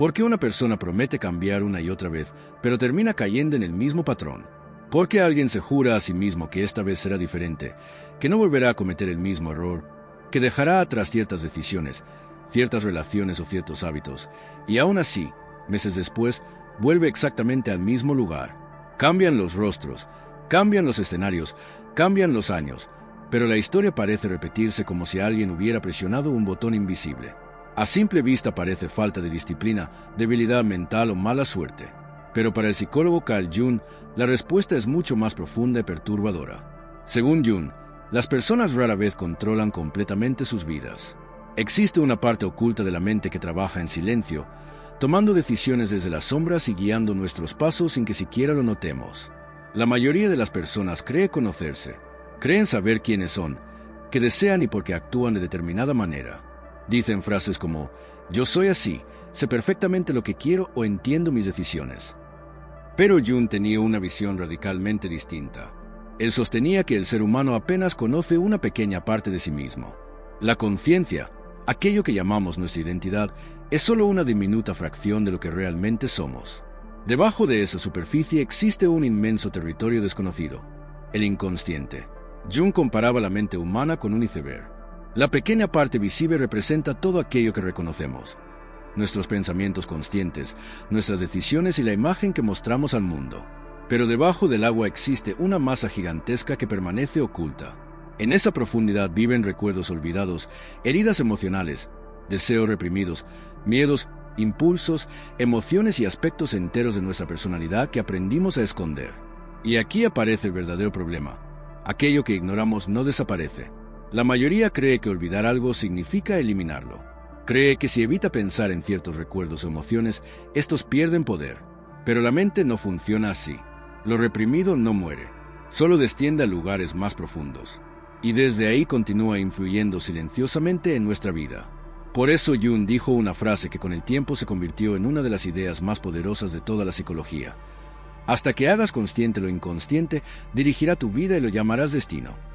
¿Por qué una persona promete cambiar una y otra vez, pero termina cayendo en el mismo patrón? ¿Por qué alguien se jura a sí mismo que esta vez será diferente, que no volverá a cometer el mismo error, que dejará atrás ciertas decisiones, ciertas relaciones o ciertos hábitos, y aún así, meses después, vuelve exactamente al mismo lugar? Cambian los rostros, cambian los escenarios, cambian los años, pero la historia parece repetirse como si alguien hubiera presionado un botón invisible. A simple vista parece falta de disciplina, debilidad mental o mala suerte. Pero para el psicólogo Carl Jung, la respuesta es mucho más profunda y perturbadora. Según Jung, las personas rara vez controlan completamente sus vidas. Existe una parte oculta de la mente que trabaja en silencio, tomando decisiones desde las sombras y guiando nuestros pasos sin que siquiera lo notemos. La mayoría de las personas cree conocerse, creen saber quiénes son, que desean y por qué actúan de determinada manera. Dicen frases como, yo soy así, sé perfectamente lo que quiero o entiendo mis decisiones. Pero Jung tenía una visión radicalmente distinta. Él sostenía que el ser humano apenas conoce una pequeña parte de sí mismo. La conciencia, aquello que llamamos nuestra identidad, es solo una diminuta fracción de lo que realmente somos. Debajo de esa superficie existe un inmenso territorio desconocido, el inconsciente. Jung comparaba la mente humana con un iceberg. La pequeña parte visible representa todo aquello que reconocemos, nuestros pensamientos conscientes, nuestras decisiones y la imagen que mostramos al mundo. Pero debajo del agua existe una masa gigantesca que permanece oculta. En esa profundidad viven recuerdos olvidados, heridas emocionales, deseos reprimidos, miedos, impulsos, emociones y aspectos enteros de nuestra personalidad que aprendimos a esconder. Y aquí aparece el verdadero problema. Aquello que ignoramos no desaparece. La mayoría cree que olvidar algo significa eliminarlo. Cree que si evita pensar en ciertos recuerdos o emociones, estos pierden poder. Pero la mente no funciona así. Lo reprimido no muere, solo desciende a lugares más profundos. Y desde ahí continúa influyendo silenciosamente en nuestra vida. Por eso Jung dijo una frase que con el tiempo se convirtió en una de las ideas más poderosas de toda la psicología. Hasta que hagas consciente lo inconsciente, dirigirá tu vida y lo llamarás destino.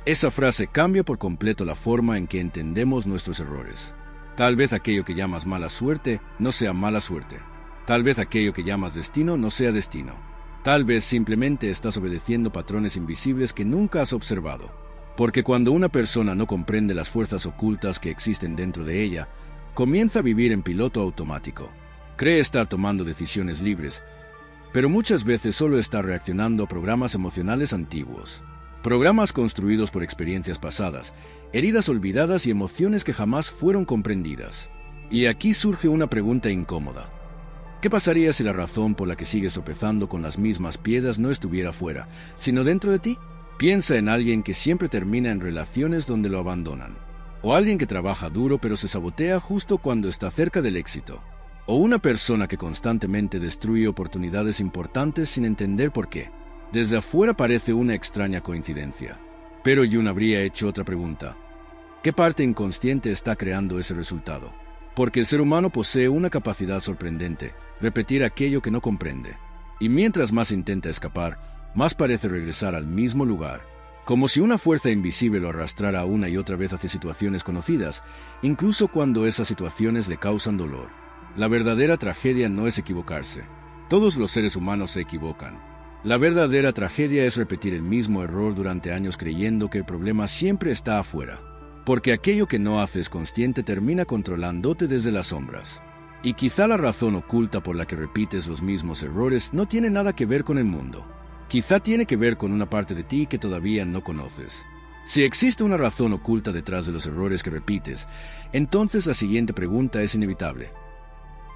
Esa frase cambia por completo la forma en que entendemos nuestros errores. Tal vez aquello que llamas mala suerte no sea mala suerte. Tal vez aquello que llamas destino no sea destino. Tal vez simplemente estás obedeciendo patrones invisibles que nunca has observado. Porque cuando una persona no comprende las fuerzas ocultas que existen dentro de ella, comienza a vivir en piloto automático. Cree estar tomando decisiones libres, pero muchas veces solo está reaccionando a programas emocionales antiguos. Programas construidos por experiencias pasadas, heridas olvidadas y emociones que jamás fueron comprendidas. Y aquí surge una pregunta incómoda. ¿Qué pasaría si la razón por la que sigues tropezando con las mismas piedras no estuviera fuera, sino dentro de ti? Piensa en alguien que siempre termina en relaciones donde lo abandonan. O alguien que trabaja duro pero se sabotea justo cuando está cerca del éxito. O una persona que constantemente destruye oportunidades importantes sin entender por qué. Desde afuera parece una extraña coincidencia. Pero Jung habría hecho otra pregunta. ¿Qué parte inconsciente está creando ese resultado? Porque el ser humano posee una capacidad sorprendente, repetir aquello que no comprende. Y mientras más intenta escapar, más parece regresar al mismo lugar. Como si una fuerza invisible lo arrastrara una y otra vez hacia situaciones conocidas, incluso cuando esas situaciones le causan dolor. La verdadera tragedia no es equivocarse. Todos los seres humanos se equivocan. La verdadera tragedia es repetir el mismo error durante años creyendo que el problema siempre está afuera, porque aquello que no haces consciente termina controlándote desde las sombras. Y quizá la razón oculta por la que repites los mismos errores no tiene nada que ver con el mundo. Quizá tiene que ver con una parte de ti que todavía no conoces. Si existe una razón oculta detrás de los errores que repites, entonces la siguiente pregunta es inevitable.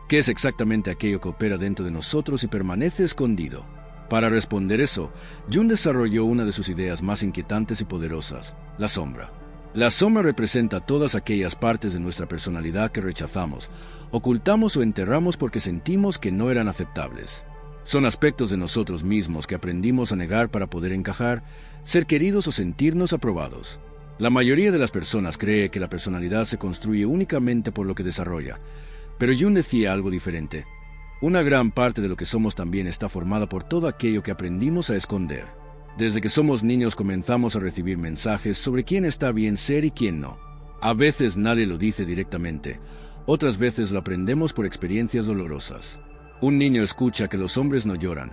¿Qué es exactamente aquello que opera dentro de nosotros y permanece escondido? Para responder eso, Jung desarrolló una de sus ideas más inquietantes y poderosas, la sombra. La sombra representa todas aquellas partes de nuestra personalidad que rechazamos, ocultamos o enterramos porque sentimos que no eran aceptables. Son aspectos de nosotros mismos que aprendimos a negar para poder encajar, ser queridos o sentirnos aprobados. La mayoría de las personas cree que la personalidad se construye únicamente por lo que desarrolla, pero Jung decía algo diferente. Una gran parte de lo que somos también está formada por todo aquello que aprendimos a esconder. Desde que somos niños comenzamos a recibir mensajes sobre quién está bien ser y quién no. A veces nadie lo dice directamente. otras veces lo aprendemos por experiencias dolorosas. Un niño escucha que los hombres no lloran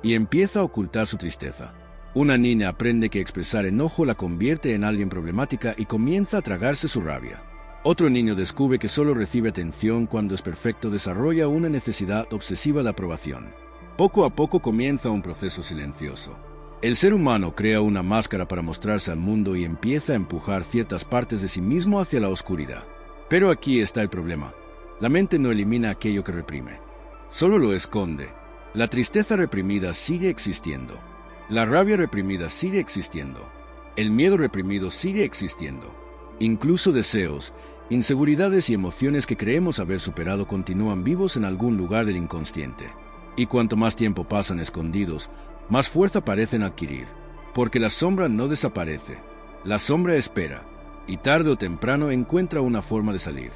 y empieza a ocultar su tristeza. Una niña aprende que expresar enojo la convierte en alguien problemática y comienza a tragarse su rabia. Otro niño descubre que solo recibe atención cuando es perfecto, desarrolla una necesidad obsesiva de aprobación. Poco a poco comienza un proceso silencioso. El ser humano crea una máscara para mostrarse al mundo y empieza a empujar ciertas partes de sí mismo hacia la oscuridad. Pero aquí está el problema. La mente no elimina aquello que reprime. Solo lo esconde. La tristeza reprimida sigue existiendo. La rabia reprimida sigue existiendo. El miedo reprimido sigue existiendo. Incluso deseos, inseguridades y emociones que creemos haber superado continúan vivos en algún lugar del inconsciente. Y cuanto más tiempo pasan escondidos, más fuerza parecen adquirir. Porque la sombra no desaparece. La sombra espera, y tarde o temprano encuentra una forma de salir.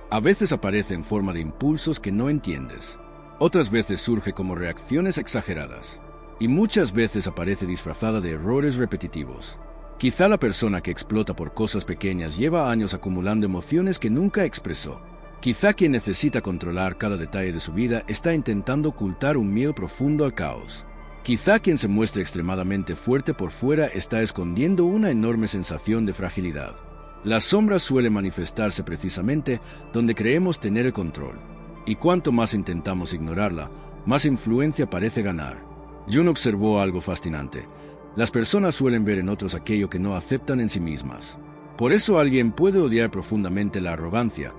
A veces aparece en forma de impulsos que no entiendes. Otras veces surge como reacciones exageradas. Y muchas veces aparece disfrazada de errores repetitivos. Quizá la persona que explota por cosas pequeñas lleva años acumulando emociones que nunca expresó. Quizá quien necesita controlar cada detalle de su vida está intentando ocultar un miedo profundo al caos. Quizá quien se muestra extremadamente fuerte por fuera está escondiendo una enorme sensación de fragilidad. La sombra suele manifestarse precisamente donde creemos tener el control. Y cuanto más intentamos ignorarla, más influencia parece ganar. Jung observó algo fascinante. Las personas suelen ver en otros aquello que no aceptan en sí mismas. Por eso alguien puede odiar profundamente la arrogancia,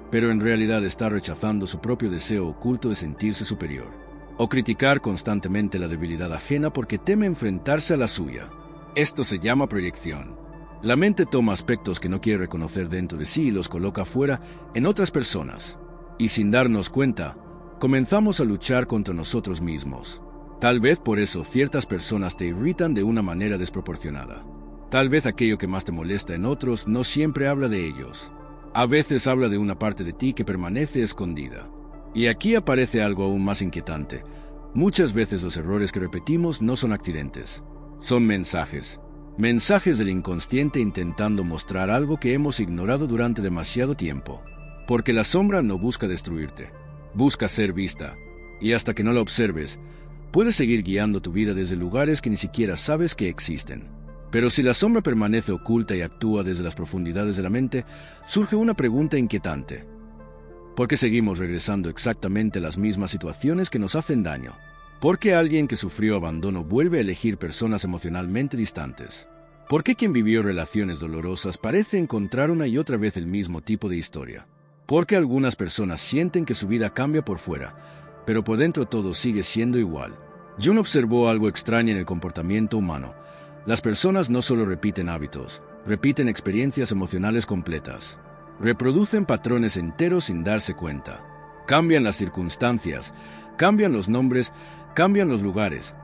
pero en realidad está rechazando su propio deseo oculto de sentirse superior. O criticar constantemente la debilidad ajena porque teme enfrentarse a la suya. Esto se llama proyección. La mente toma aspectos que no quiere reconocer dentro de sí y los coloca fuera en otras personas. Y sin darnos cuenta, comenzamos a luchar contra nosotros mismos. Tal vez por eso ciertas personas te irritan de una manera desproporcionada. Tal vez aquello que más te molesta en otros no siempre habla de ellos. A veces habla de una parte de ti que permanece escondida. Y aquí aparece algo aún más inquietante. Muchas veces los errores que repetimos no son accidentes. Son mensajes. Mensajes del inconsciente intentando mostrar algo que hemos ignorado durante demasiado tiempo. Porque la sombra no busca destruirte. Busca ser vista. Y hasta que no la observes, puedes seguir guiando tu vida desde lugares que ni siquiera sabes que existen. Pero si la sombra permanece oculta y actúa desde las profundidades de la mente, surge una pregunta inquietante. ¿Por qué seguimos regresando exactamente a las mismas situaciones que nos hacen daño? ¿Por qué alguien que sufrió abandono vuelve a elegir personas emocionalmente distantes? ¿Por qué quien vivió relaciones dolorosas parece encontrar una y otra vez el mismo tipo de historia? ¿Por qué algunas personas sienten que su vida cambia por fuera, pero por dentro todo sigue siendo igual? Jung observó algo extraño en el comportamiento humano. Las personas no solo repiten hábitos, repiten experiencias emocionales completas. Reproducen patrones enteros sin darse cuenta. Cambian las circunstancias, cambian los nombres, cambian los lugares,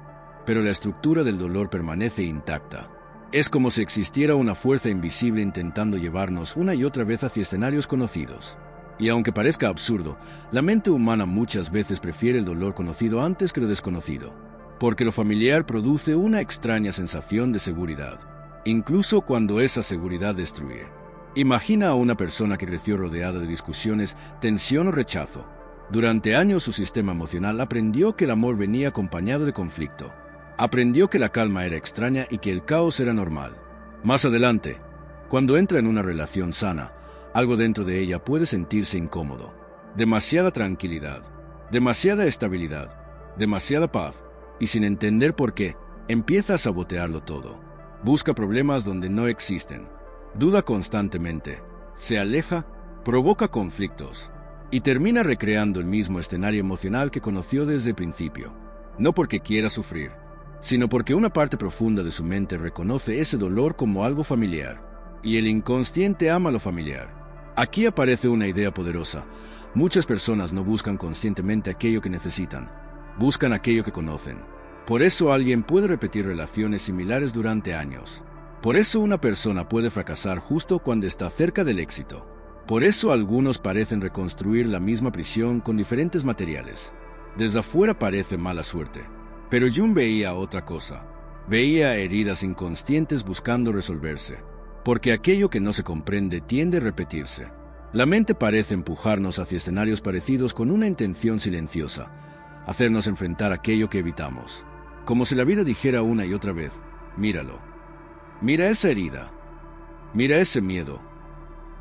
pero la estructura del dolor permanece intacta. Es como si existiera una fuerza invisible intentando llevarnos una y otra vez hacia escenarios conocidos. Y aunque parezca absurdo, la mente humana muchas veces prefiere el dolor conocido antes que lo desconocido, porque lo familiar produce una extraña sensación de seguridad, incluso cuando esa seguridad destruye. Imagina a una persona que creció rodeada de discusiones, tensión o rechazo. Durante años su sistema emocional aprendió que el amor venía acompañado de conflicto. Aprendió que la calma era extraña y que el caos era normal. Más adelante, cuando entra en una relación sana, algo dentro de ella puede sentirse incómodo. Demasiada tranquilidad, demasiada estabilidad, demasiada paz, y sin entender por qué, empieza a sabotearlo todo. Busca problemas donde no existen. Duda constantemente, se aleja, provoca conflictos, y termina recreando el mismo escenario emocional que conoció desde el principio. No porque quiera sufrir, sino porque una parte profunda de su mente reconoce ese dolor como algo familiar, y el inconsciente ama lo familiar. Aquí aparece una idea poderosa. Muchas personas no buscan conscientemente aquello que necesitan, buscan aquello que conocen. Por eso alguien puede repetir relaciones similares durante años. Por eso una persona puede fracasar justo cuando está cerca del éxito. Por eso algunos parecen reconstruir la misma prisión con diferentes materiales. Desde afuera parece mala suerte. Pero Jung veía otra cosa. Veía heridas inconscientes buscando resolverse. Porque aquello que no se comprende tiende a repetirse. La mente parece empujarnos hacia escenarios parecidos con una intención silenciosa, hacernos enfrentar aquello que evitamos. Como si la vida dijera una y otra vez, míralo. Mira esa herida. Mira ese miedo.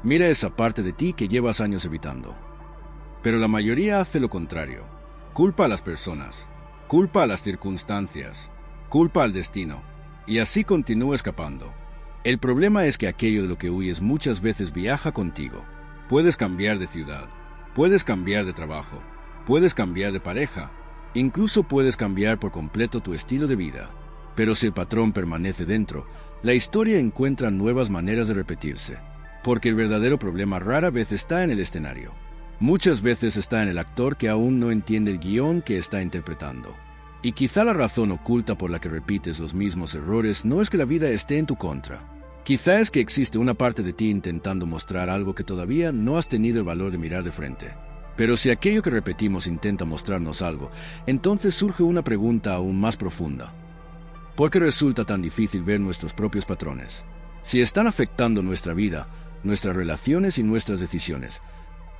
Mira esa parte de ti que llevas años evitando. Pero la mayoría hace lo contrario. Culpa a las personas. Culpa a las circunstancias. Culpa al destino. Y así continúa escapando. El problema es que aquello de lo que huyes muchas veces viaja contigo. Puedes cambiar de ciudad. Puedes cambiar de trabajo. Puedes cambiar de pareja. Incluso puedes cambiar por completo tu estilo de vida. Pero si el patrón permanece dentro, la historia encuentra nuevas maneras de repetirse. Porque el verdadero problema rara vez está en el escenario. Muchas veces está en el actor que aún no entiende el guión que está interpretando. Y quizá la razón oculta por la que repites los mismos errores no es que la vida esté en tu contra. Quizá es que existe una parte de ti intentando mostrar algo que todavía no has tenido el valor de mirar de frente. Pero si aquello que repetimos intenta mostrarnos algo, entonces surge una pregunta aún más profunda. ¿Por qué resulta tan difícil ver nuestros propios patrones? Si están afectando nuestra vida, nuestras relaciones y nuestras decisiones,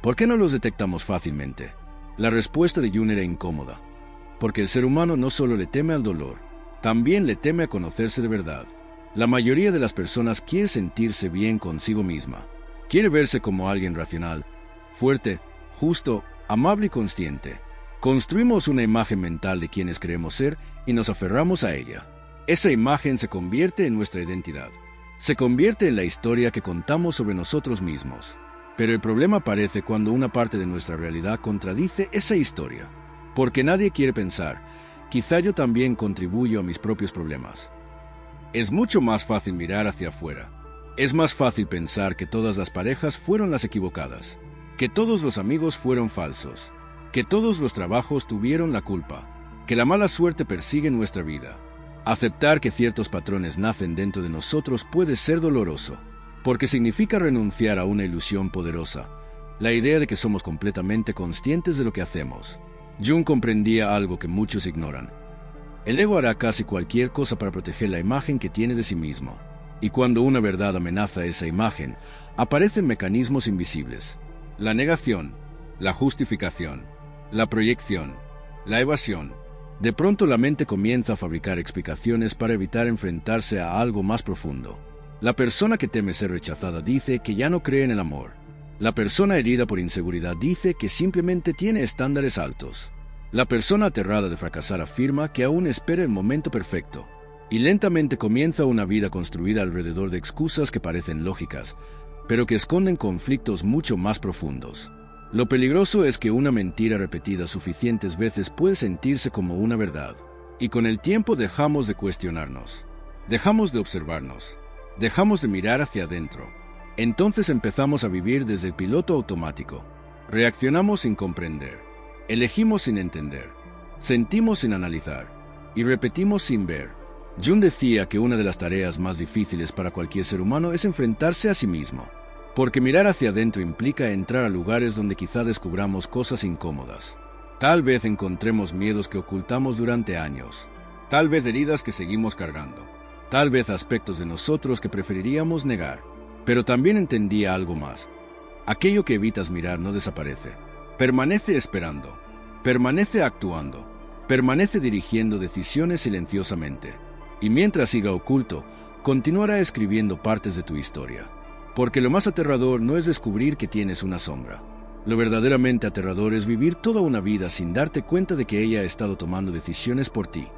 ¿por qué no los detectamos fácilmente? La respuesta de Jung era incómoda, porque el ser humano no solo le teme al dolor, también le teme a conocerse de verdad. La mayoría de las personas quiere sentirse bien consigo misma, quiere verse como alguien racional, fuerte, justo, amable y consciente. Construimos una imagen mental de quienes queremos ser y nos aferramos a ella. Esa imagen se convierte en nuestra identidad. Se convierte en la historia que contamos sobre nosotros mismos. Pero el problema aparece cuando una parte de nuestra realidad contradice esa historia. Porque nadie quiere pensar, quizá yo también contribuyo a mis propios problemas. Es mucho más fácil mirar hacia afuera. Es más fácil pensar que todas las parejas fueron las equivocadas, que todos los amigos fueron falsos, que todos los trabajos tuvieron la culpa, que la mala suerte persigue nuestra vida. Aceptar que ciertos patrones nacen dentro de nosotros puede ser doloroso, porque significa renunciar a una ilusión poderosa, la idea de que somos completamente conscientes de lo que hacemos. Jung comprendía algo que muchos ignoran. El ego hará casi cualquier cosa para proteger la imagen que tiene de sí mismo, y cuando una verdad amenaza esa imagen, aparecen mecanismos invisibles. La negación, la justificación, la proyección, la evasión. De pronto la mente comienza a fabricar explicaciones para evitar enfrentarse a algo más profundo. La persona que teme ser rechazada dice que ya no cree en el amor. La persona herida por inseguridad dice que simplemente tiene estándares altos. La persona aterrada de fracasar afirma que aún espera el momento perfecto. Y lentamente comienza una vida construida alrededor de excusas que parecen lógicas, pero que esconden conflictos mucho más profundos. Lo peligroso es que una mentira repetida suficientes veces puede sentirse como una verdad, y con el tiempo dejamos de cuestionarnos, dejamos de observarnos, dejamos de mirar hacia adentro. Entonces empezamos a vivir desde el piloto automático. Reaccionamos sin comprender, elegimos sin entender, sentimos sin analizar, y repetimos sin ver. Jung decía que una de las tareas más difíciles para cualquier ser humano es enfrentarse a sí mismo. Porque mirar hacia adentro implica entrar a lugares donde quizá descubramos cosas incómodas. Tal vez encontremos miedos que ocultamos durante años. Tal vez heridas que seguimos cargando. Tal vez aspectos de nosotros que preferiríamos negar. Pero también entendía algo más. Aquello que evitas mirar no desaparece. Permanece esperando. Permanece actuando. Permanece dirigiendo decisiones silenciosamente. Y mientras siga oculto, continuará escribiendo partes de tu historia. Porque lo más aterrador no es descubrir que tienes una sombra. Lo verdaderamente aterrador es vivir toda una vida sin darte cuenta de que ella ha estado tomando decisiones por ti.